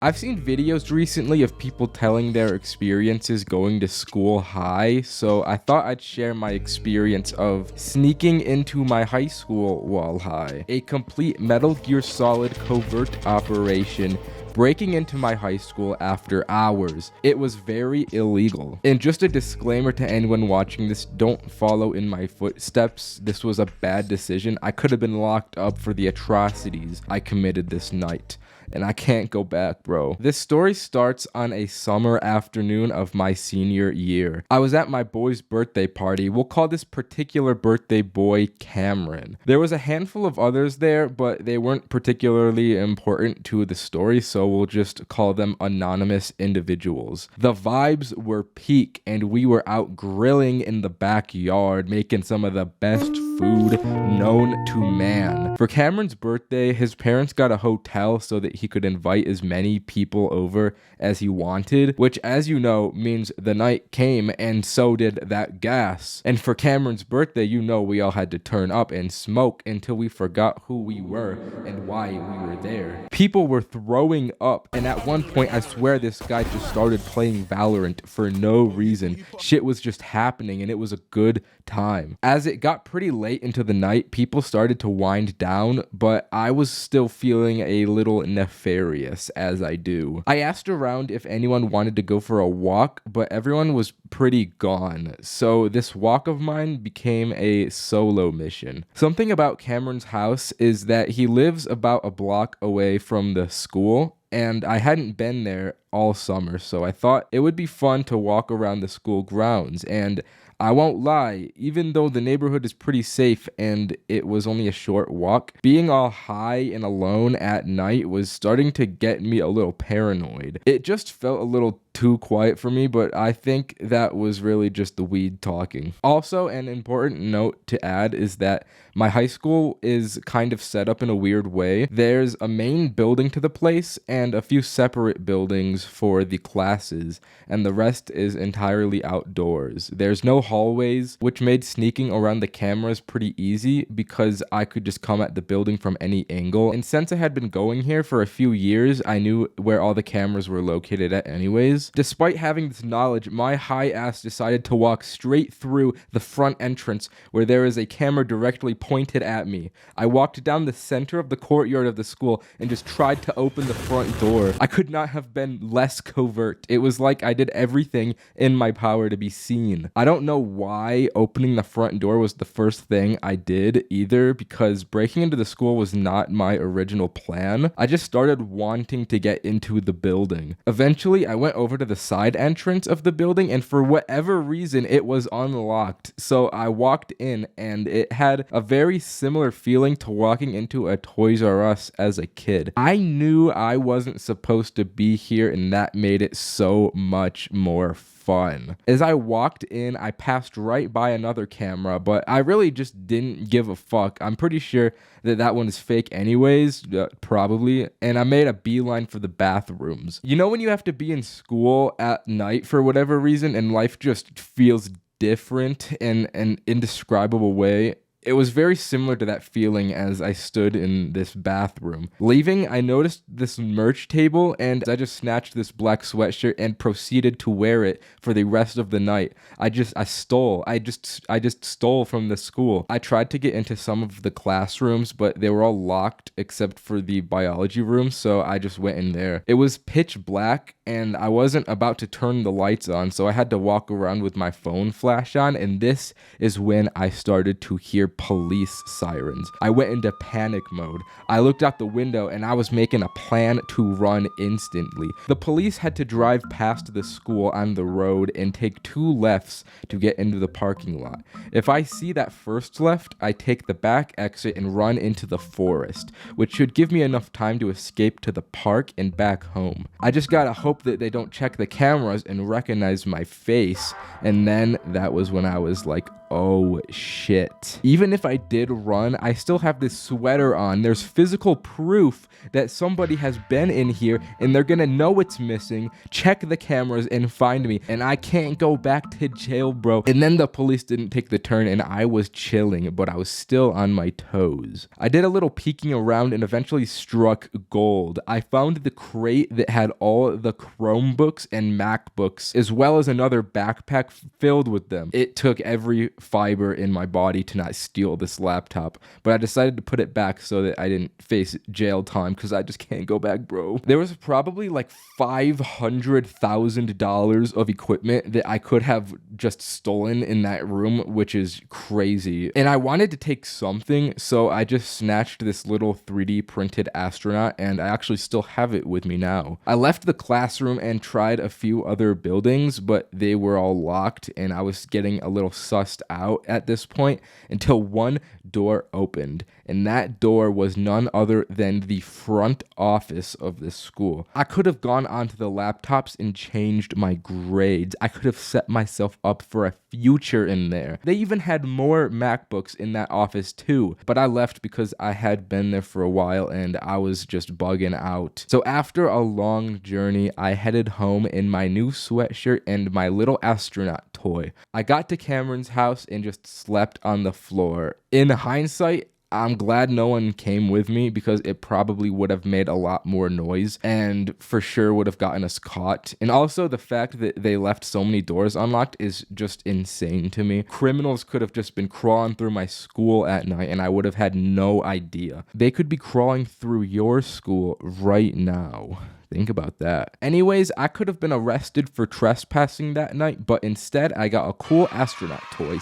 I've seen videos recently of people telling their experiences going to school high, so I thought I'd share my experience of sneaking into my high school while high. A complete Metal Gear Solid covert operation breaking into my high school after hours. It was very illegal. And just a disclaimer to anyone watching this, don't follow in my footsteps. This was a bad decision. I could have been locked up for the atrocities I committed this night. And I can't go back, bro. This story starts on a summer afternoon of my senior year. I was at my boy's birthday party. We'll call this particular birthday boy Cameron. There was a handful of others there, but they weren't particularly important to the story, so we'll just call them anonymous individuals. The vibes were peak, and we were out grilling in the backyard, making some of the best food known to man. For Cameron's birthday, his parents got a hotel so that he could invite as many people over as he wanted, which, as you know, means the night came and so did that gas. And for Cameron's birthday, you know we all had to turn up and smoke until we forgot who we were and why we were there. People were throwing up, and at one point, I swear this guy just started playing Valorant for no reason. Shit was just happening, and it was a good time. As it got pretty late into the night, people started to wind down, but I was still feeling a little nefarious, as I do. I asked around if anyone wanted to go for a walk, but everyone was pretty gone, so this walk of mine became a solo mission. Something about Cameron's house is that he lives about a block away from the school, and I hadn't been there all summer, so I thought it would be fun to walk around the school grounds. And I won't lie, even though the neighborhood is pretty safe and it was only a short walk, being all high and alone at night was starting to get me a little paranoid. It just felt a little too quiet for me, but I think that was really just the weed talking. Also, an important note to add is that my high school is kind of set up in a weird way. There's a main building to the place and a few separate buildings for the classes, and the rest is entirely outdoors. There's no hallways, which made sneaking around the cameras pretty easy because I could just come at the building from any angle. And since I had been going here for a few years, I knew where all the cameras were located at anyways. Despite having this knowledge, my high ass decided to walk straight through the front entrance where there is a camera directly pointed at me. I walked down the center of the courtyard of the school and just tried to open the front door. I could not have been less covert. It was like I did everything in my power to be seen. I don't know why opening the front door was the first thing I did either, because breaking into the school was not my original plan. I just started wanting to get into the building. Eventually, I went over to the side entrance of the building, and for whatever reason, it was unlocked. So I walked in, and it had a very similar feeling to walking into a Toys R Us as a kid. I knew I wasn't supposed to be here, and that made it so much more fun. As I walked in, I passed right by another camera, but I really just didn't give a fuck. I'm pretty sure that one is fake anyways, probably, and I made a beeline for the bathrooms. You know when you have to be in school at night for whatever reason and life just feels different in an indescribable way? It was very similar to that feeling as I stood in this bathroom. Leaving, I noticed this merch table, and I just snatched this black sweatshirt and proceeded to wear it for the rest of the night. I just stole from the school. I tried to get into some of the classrooms, but they were all locked except for the biology room, so I just went in there. It was pitch black, and I wasn't about to turn the lights on, so I had to walk around with my phone flash on, and this is when I started to hear police sirens. I went into panic mode. I looked out the window and I was making a plan to run instantly. The police had to drive past the school on the road and take 2 lefts to get into the parking lot. If I see that first left, I take the back exit and run into the forest, which should give me enough time to escape to the park and back home. I just gotta hope that they don't check the cameras and recognize my face, and then that was when I was like, oh shit. Even Even if I did run, I still have this sweater on. There's physical proof that somebody has been in here and they're gonna know it's missing, check the cameras and find me, and I can't go back to jail, bro. And then the police didn't take the turn and I was chilling, but I was still on my toes. I did a little peeking around and eventually struck gold. I found the crate that had all the Chromebooks and MacBooks, as well as another backpack filled with them. It took every fiber in my body to not steal this laptop, but I decided to put it back so that I didn't face jail time because I just can't go back, bro. There was probably like $500,000 of equipment that I could have just stolen in that room, which is crazy. And I wanted to take something, so I just snatched this little 3D printed astronaut, and I actually still have it with me now. I left the classroom and tried a few other buildings, but they were all locked, and I was getting a little sussed out at this point until one door opened, and that door was none other than the front office of this school. I could have gone onto the laptops and changed my grades. I could have set myself up for a future in there. They even had more MacBooks in that office too, but I left because I had been there for a while and I was just bugging out. So after a long journey, I headed home in my new sweatshirt and my little astronaut toy. I got to Cameron's house and just slept on the floor. In hindsight, I'm glad no one came with me because it probably would have made a lot more noise and for sure would have gotten us caught. And also the fact that they left so many doors unlocked is just insane to me. Criminals could have just been crawling through my school at night and I would have had no idea. They could be crawling through your school right now. Think about that. Anyways, I could have been arrested for trespassing that night, but instead I got a cool astronaut toy.